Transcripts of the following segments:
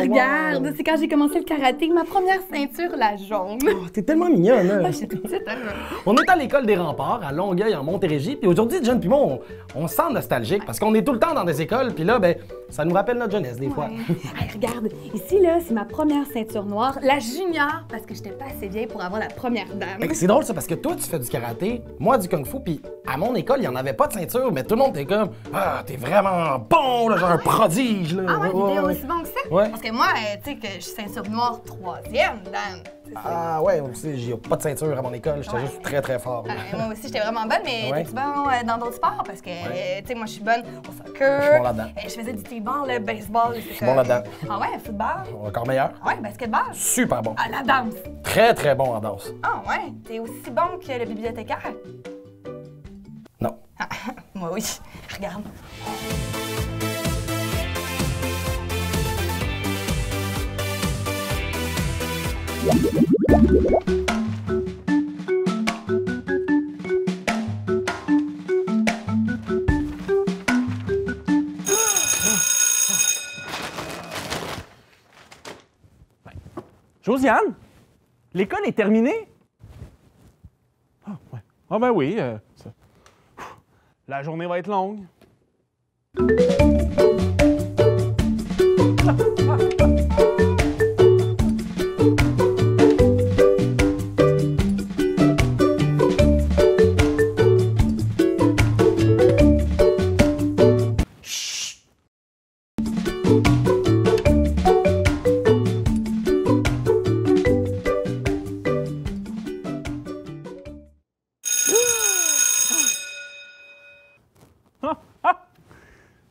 regarde, c'est quand j'ai commencé le karaté, ma première ceinture, la jaune. Oh, t'es tellement mignonne, hein? Ah, j'étais toute petite, hein? On est à l'école des Remparts, à Longueuil, en Montérégie, puis aujourd'hui, John puis moi, on se sent nostalgique parce qu'on est tout le temps dans des écoles, puis là, ben, ça nous rappelle notre jeunesse, des fois. Hey, regarde, ici, là, c'est ma première ceinture noire, la junior, parce que j'étais pas assez vieille pour avoir la première dame. Hey, c'est drôle, ça, parce que toi, tu fais du karaté, moi, du kung-fu, puis à mon école, il n'y en avait pas de ceinture, mais tout le monde était comme « Ah, t'es vraiment bon, là, genre un prodige, là! » Ah ouais, t'étais aussi bon que ça? Ouais. Parce que moi, tu sais que je suis ceinture noire 3e, Dan. Ah ouais, moi aussi, j'ai pas de ceinture à mon école, j'étais juste très, très fort. Moi aussi, j'étais vraiment bonne, mais Ouais. t'es-tu bon dans d'autres sports? Parce que, tu sais, moi, je suis bonne au soccer. Je suis bon là-dedans. Je faisais du t-ball, le baseball. Je suis bon là-dedans. Ah ouais, football? Encore meilleur. Ah ouais, basketball? Super bon. Ah, la danse? Très, très bon en danse. Ah ouais, t'es aussi bon que le bibliothécaire? Non. Ah, moi oui. Regarde. Josiane, l'école est terminée? Ah, ouais. Ah ben oui, la journée va être longue.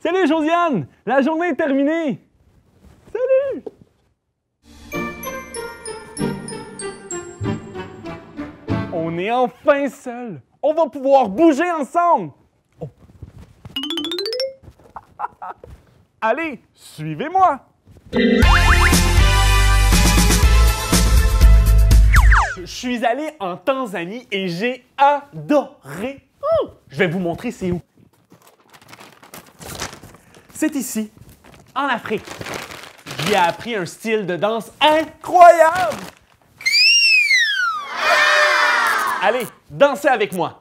Salut Josiane! La journée est terminée! Salut! On est enfin seuls! On va pouvoir bouger ensemble! Oh. Allez, suivez-moi! Je suis allé en Tanzanie et j'ai adoré! Oh! Je vais vous montrer c'est où. C'est ici, en Afrique. J'y ai appris un style de danse incroyable! Allez, dansez avec moi!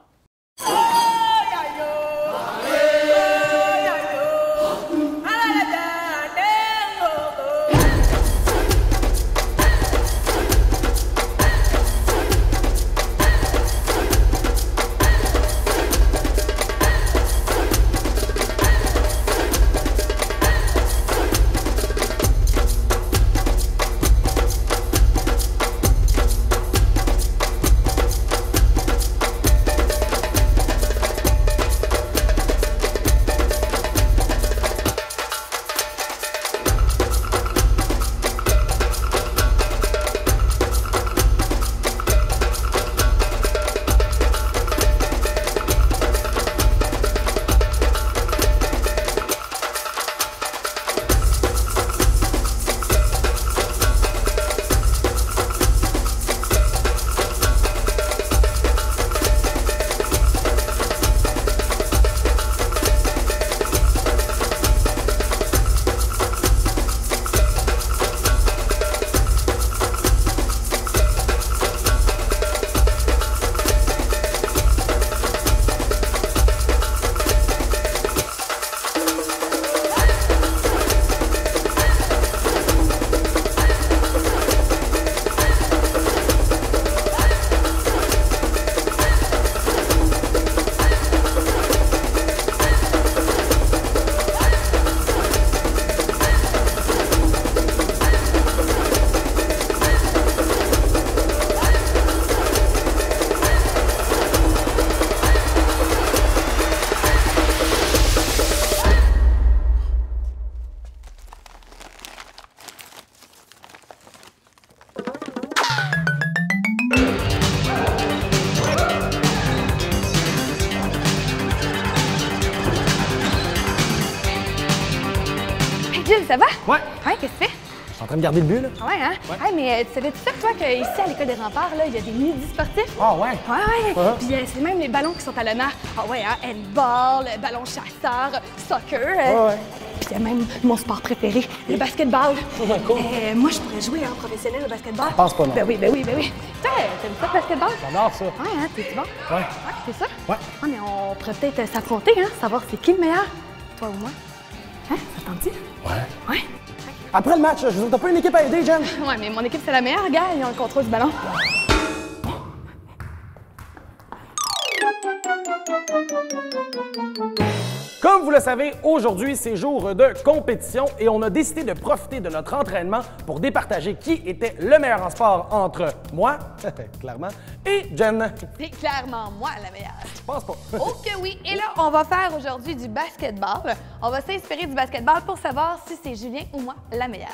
Gilles, ça va? Ouais. Ouais, qu'est-ce que tu fais? Je suis en train de garder le but, là. Ouais, hein? Ouais. Hey, mais tu savais-tu ça, toi, qu'ici, à l'École des Remparts, là, il y a des midis sportifs? Ah ouais? Ouais, ouais. Uh-huh. Puis c'est même les ballons qui sont à l'honneur. Ah ouais, hein? Handball, ballon chasseur, soccer. Ouais. puis il y a même mon sport préféré, le basketball. Cool. Moi, je pourrais jouer en professionnel au basketball. Je pense pas, non. Ben oui. Toi, t'aimes ça, le basketball? J'adore ça. Ouais, hein, t'es-tu bon? Ouais. Ouais, c'est ça? Ouais. Ah, mais on pourrait peut-être s'affronter, hein, savoir c'est qui le meilleur, toi ou moi. Hein, ça t'en dit? Ouais. Ouais. Après le match, je vous ai pas une équipe à aider, Jen? Ouais, mais mon équipe, c'est la meilleure, gars, ils ont le contrôle du ballon. Comme vous le savez, aujourd'hui, c'est jour de compétition et on a décidé de profiter de notre entraînement pour départager qui était le meilleur en sport entre moi, clairement, et Jen. C'est clairement moi la meilleure. Je pense pas. Oh que oui! Et là, on va faire aujourd'hui du basketball. On va s'inspirer du basketball pour savoir si c'est Julien ou moi la meilleure.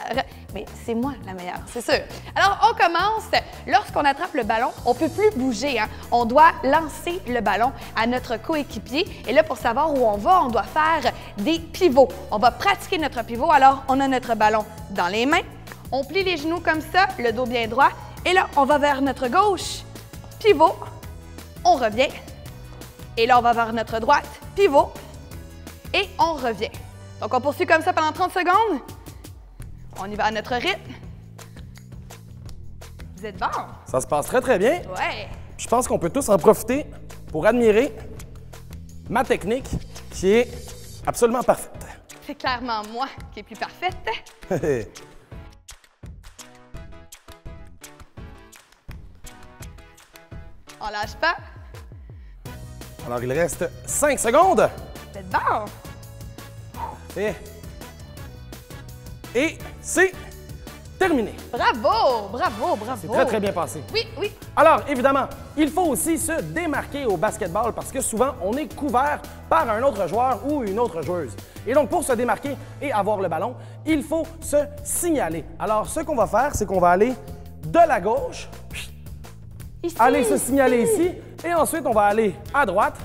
Mais c'est moi la meilleure, c'est sûr. Alors, on commence. Lorsqu'on attrape le ballon, on peut plus bouger, hein. On doit lancer le ballon à notre coéquipier. Et là, pour savoir où on doit faire des pivots. On va pratiquer notre pivot. Alors, on a notre ballon dans les mains. On plie les genoux comme ça, le dos bien droit. Et là, on va vers notre gauche. Pivot. On revient. Et là, on va vers notre droite, pivot, et on revient. Donc, on poursuit comme ça pendant 30 secondes. On y va à notre rythme. Vous êtes bon? Ça se passe très, très bien. Ouais. Je pense qu'on peut tous en profiter pour admirer ma technique qui est absolument parfaite. C'est clairement moi qui est plus parfaite. On lâche pas. Alors, il reste 5 secondes. Vous êtes bon? Et c'est terminé. Bravo, bravo, bravo. C'est très, très bien passé. Oui, oui. Alors, évidemment, il faut aussi se démarquer au basketball parce que souvent, on est couvert par un autre joueur ou une autre joueuse. Et donc, pour se démarquer et avoir le ballon, il faut se signaler. Alors, ce qu'on va faire, c'est qu'on va aller de la gauche, Ici, aller se signaler ici, et ensuite, on va aller à droite,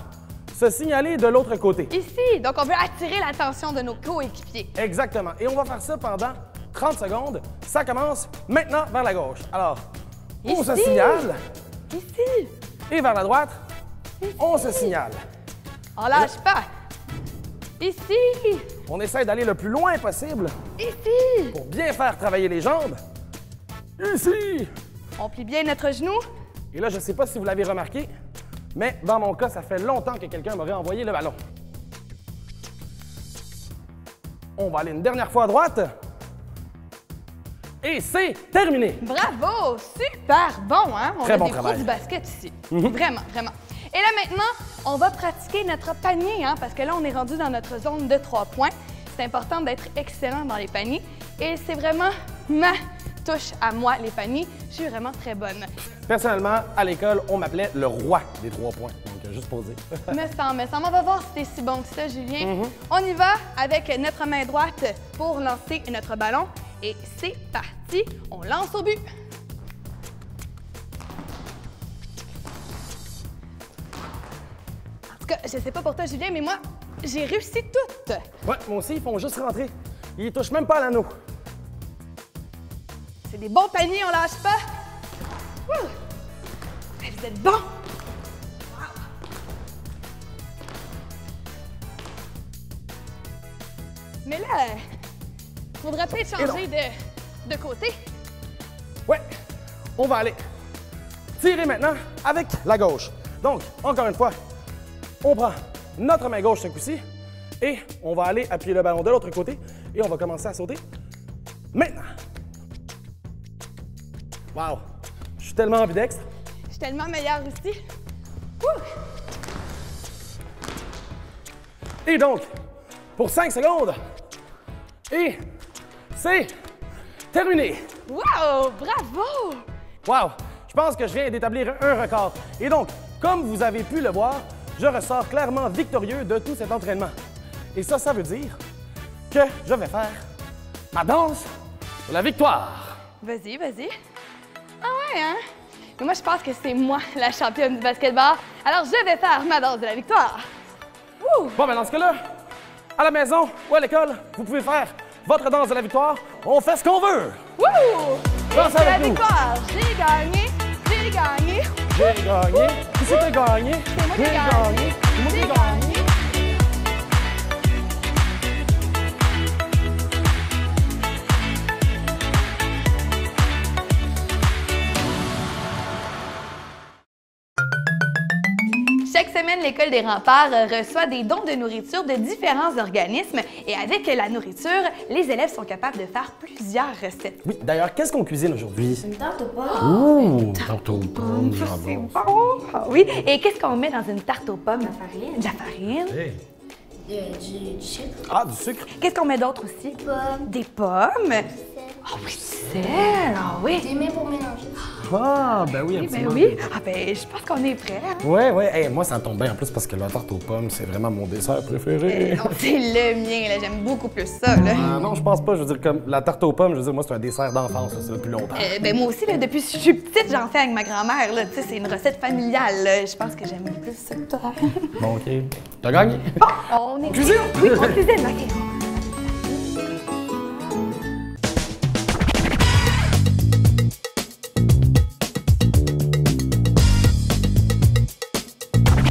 se signaler de l'autre côté. Ici. Donc, on veut attirer l'attention de nos coéquipiers. Exactement. Et on va faire ça pendant 30 secondes. Ça commence maintenant vers la gauche. Alors, on se Ici. signale. Ici. Et vers la droite, on se signale. On lâche pas. Ici. On essaie d'aller le plus loin possible Ici. pour bien faire travailler les jambes. Ici. On plie bien notre genou. Et là, je ne sais pas si vous l'avez remarqué, mais dans mon cas, ça fait longtemps que quelqu'un m'aurait envoyé le ballon. On va aller une dernière fois à droite. Et c'est terminé. Bravo! Super bon, hein? On Très a bon des pros travail. du basket ici. Vraiment, vraiment. Et là, maintenant, on va pratiquer notre panier, hein? Parce que là, on est rendu dans notre zone de 3 points. C'est important d'être excellent dans les paniers. Et c'est vraiment ma touche à moi, les paniers. Je suis vraiment très bonne. Personnellement, à l'école, on m'appelait le roi des 3 points. Donc, juste pour dire. me semble. On va voir si t'es si bon que ça, Julien. On y va avec notre main droite pour lancer notre ballon. Et c'est parti. On lance au but. En tout cas, je sais pas pour toi, Julien, mais moi, j'ai réussi toutes. Ouais, moi aussi, ils font juste rentrer. Ils touchent même pas à l'anneau. C'est des bons paniers, on lâche pas. Wouh! Ben, vous êtes bons. Wow. Mais là, faudrait peut-être changer de côté. Ouais, on va aller tirer maintenant avec la gauche. Donc, encore une fois, on prend notre main gauche ce coup-ci et on va aller appuyer le ballon de l'autre côté et on va commencer à sauter maintenant. Wow! Je suis tellement ambidextre. Je suis tellement meilleure ici. Wouh! Et donc, pour 5 secondes, et c'est terminé. Wow! Bravo! Wow! Je pense que je viens d'établir un record. Et donc, comme vous avez pu le voir, je ressors clairement victorieux de tout cet entraînement. Et ça veut dire que je vais faire ma danse de la victoire. Vas-y, vas-y. Ah ouais, hein? Mais moi, je pense que c'est moi la championne du basketball. Alors, je vais faire ma danse de la victoire. Wouh! Bon, ben dans ce cas-là, à la maison ou à l'école, vous pouvez faire votre danse de la victoire. On fait ce qu'on veut. Wouh! Danse C'est la avec nous. victoire. J'ai gagné. J'ai gagné. J'ai gagné. Qui c'est qui a gagné? C'est moi qui ai J'ai gagné. C'est moi qui ai J'ai gagné. gagné. l'École des Remparts reçoit des dons de nourriture de différents organismes et avec la nourriture, les élèves sont capables de faire plusieurs recettes. Oui, d'ailleurs, qu'est-ce qu'on cuisine aujourd'hui? Une tarte aux pommes. Ouh, tarte aux pommes, du jambon. Ah oui, et qu'est-ce qu'on met dans une tarte aux pommes? La farine. De la farine. Hey. Du sucre. Ah, du sucre. Qu'est-ce qu'on met d'autre aussi? Pommes. Des pommes. Ah oui, du sel. Ah oui. Des mets pour mélanger. Ah, ben oui, Oui, ben absolument. oui. Ah ben, je pense qu'on est prêts. Hein? Ouais, ouais. Hey, moi, ça tombe bien en plus parce que la tarte aux pommes, c'est vraiment mon dessert préféré. Non, c'est le mien, là. J'aime beaucoup plus ça, là. Ah, non, je pense pas. Je veux dire, comme la tarte aux pommes, je veux dire, moi, c'est un dessert d'enfance, ça, c'est depuis longtemps. Ben moi aussi, là, depuis que je suis petite, j'en fais avec ma grand-mère, là. Tu sais, c'est une recette familiale, là. Je pense que j'aime plus ça que toi. Bon, OK. T'as gagné? On est... Cuisine! Oui, on cuisine, OK.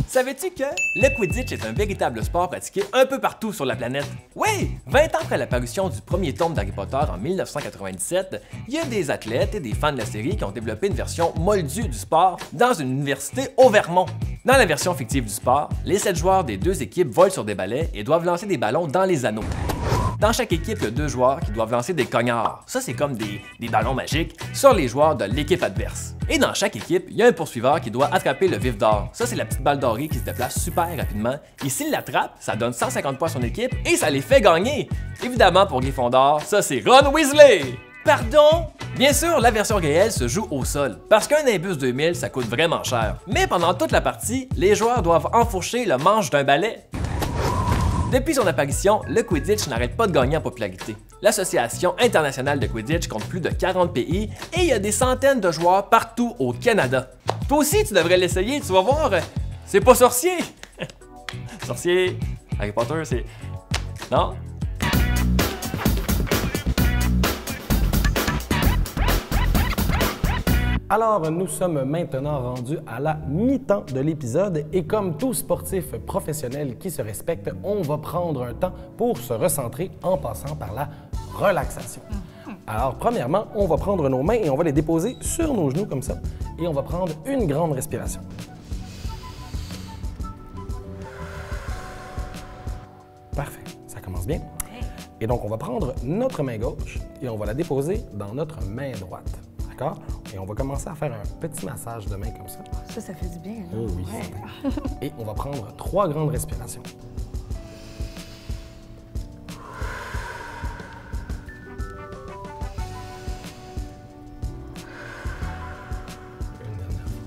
Savais-tu que le Quidditch est un véritable sport pratiqué un peu partout sur la planète? Oui! 20 ans après l'apparition du premier tome d'Harry Potter en 1997, il y a des athlètes et des fans de la série qui ont développé une version moldue du sport dans une université au Vermont. Dans la version fictive du sport, les 7 joueurs des 2 équipes volent sur des balais et doivent lancer des ballons dans les anneaux. Dans chaque équipe, il y a 2 joueurs qui doivent lancer des cognards. Ça, c'est comme des ballons magiques sur les joueurs de l'équipe adverse. Et dans chaque équipe, il y a un poursuiveur qui doit attraper le vif d'or. Ça, c'est la petite balle dorée qui se déplace super rapidement. Et s'il l'attrape, ça donne 150 points à son équipe et ça les fait gagner. Évidemment, pour Gryffondor, ça, c'est Ron Weasley! Pardon? Bien sûr, la version réelle se joue au sol, parce qu'un Nimbus 2000, ça coûte vraiment cher. Mais pendant toute la partie, les joueurs doivent enfourcher le manche d'un balai. Depuis son apparition, le Quidditch n'arrête pas de gagner en popularité. L'Association internationale de Quidditch compte plus de 40 pays et il y a des centaines de joueurs partout au Canada. Toi aussi, tu devrais l'essayer, tu vas voir, c'est pas sorcier! Sorcier, Harry Potter, c'est... Non? Alors, nous sommes maintenant rendus à la mi-temps de l'épisode et comme tout sportif professionnel qui se respecte, on va prendre un temps pour se recentrer en passant par la relaxation. Alors, premièrement, on va prendre nos mains et on va les déposer sur nos genoux comme ça et on va prendre une grande respiration. Parfait, ça commence bien. Et donc, on va prendre notre main gauche et on va la déposer dans notre main droite. D'accord? Et on va commencer à faire un petit massage de main comme ça. Ça fait du bien. Hein? Oh oui, certain. Et on va prendre 3 grandes respirations. Une dernière fois.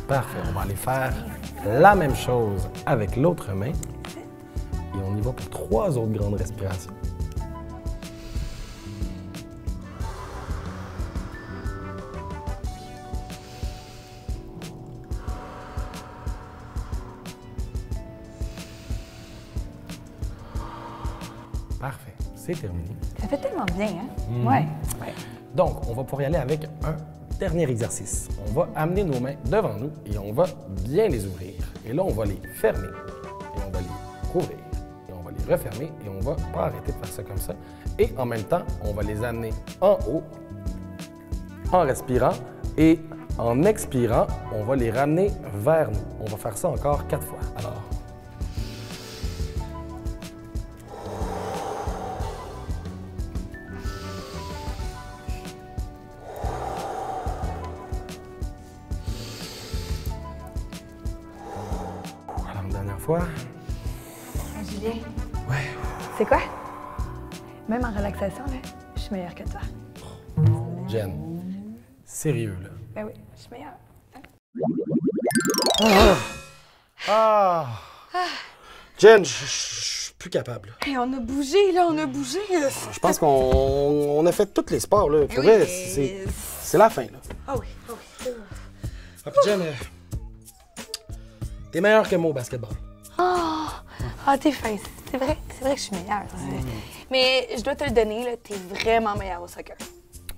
Parfait. On va aller faire la même chose avec l'autre main. Et on y va pour 3 autres grandes respirations. Parfait, c'est terminé. Ça fait tellement bien, hein? Ouais. Donc, on va pouvoir y aller avec un dernier exercice. On va amener nos mains devant nous et on va bien les ouvrir. Et là, on va les fermer et on va les rouvrir. Et on va les refermer et on va pas arrêter de faire ça comme ça. Et en même temps, on va les amener en haut en respirant et en expirant, on va les ramener vers nous. On va faire ça encore 4 fois. Alors, une dernière fois. Julien, Ouais. c'est quoi? Même en relaxation, là, je suis meilleure que toi. Jen, sérieux, là. Ben oui, je suis meilleure. Ah! Jen, je suis plus capable. Hey, on a bougé, là, on a bougé. Là. Je pense qu'on a fait tous les sports, là. Pour vrai, c'est la fin, là. Ah oui, ah oui. Ah, puis Jen, t'es meilleur que moi au basketball. Ah, t'es fin. C'est vrai que je suis meilleure. Mais je dois te le donner, là, t'es vraiment meilleure au soccer.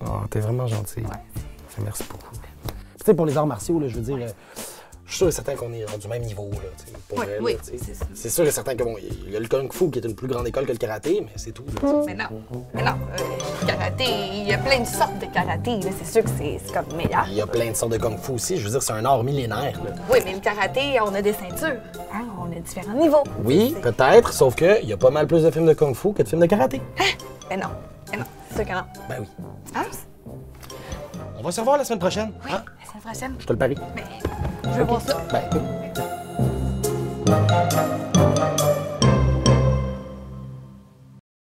Ah, t'es vraiment gentil. Merci beaucoup. Tu sais, pour les arts martiaux, là, je veux dire, je suis sûr et certain qu'on est du même niveau, là, tu sais, pour Oui, vrai, oui, là, tu sais. c'est ça. C'est sûr et certain que bon, il y a le Kung Fu qui est une plus grande école que le karaté, mais c'est tout, là, tu sais. Mais non, karaté, il y a plein de sortes de karaté, là, c'est sûr que c'est comme meilleur. Il y a plein de sortes de Kung Fu aussi, je veux dire, c'est un art millénaire, là. Oui, mais le karaté, on a des ceintures, hein, on a différents niveaux. Oui, peut-être, sauf qu'il y a pas mal plus de films de Kung Fu que de films de karaté. Mais non, c'est sûr que non. Ben oui. Hein? On va se revoir la semaine prochaine, Oui, hein? la semaine prochaine. Je te le parie. Mais je veux voir ça. Ben, oui.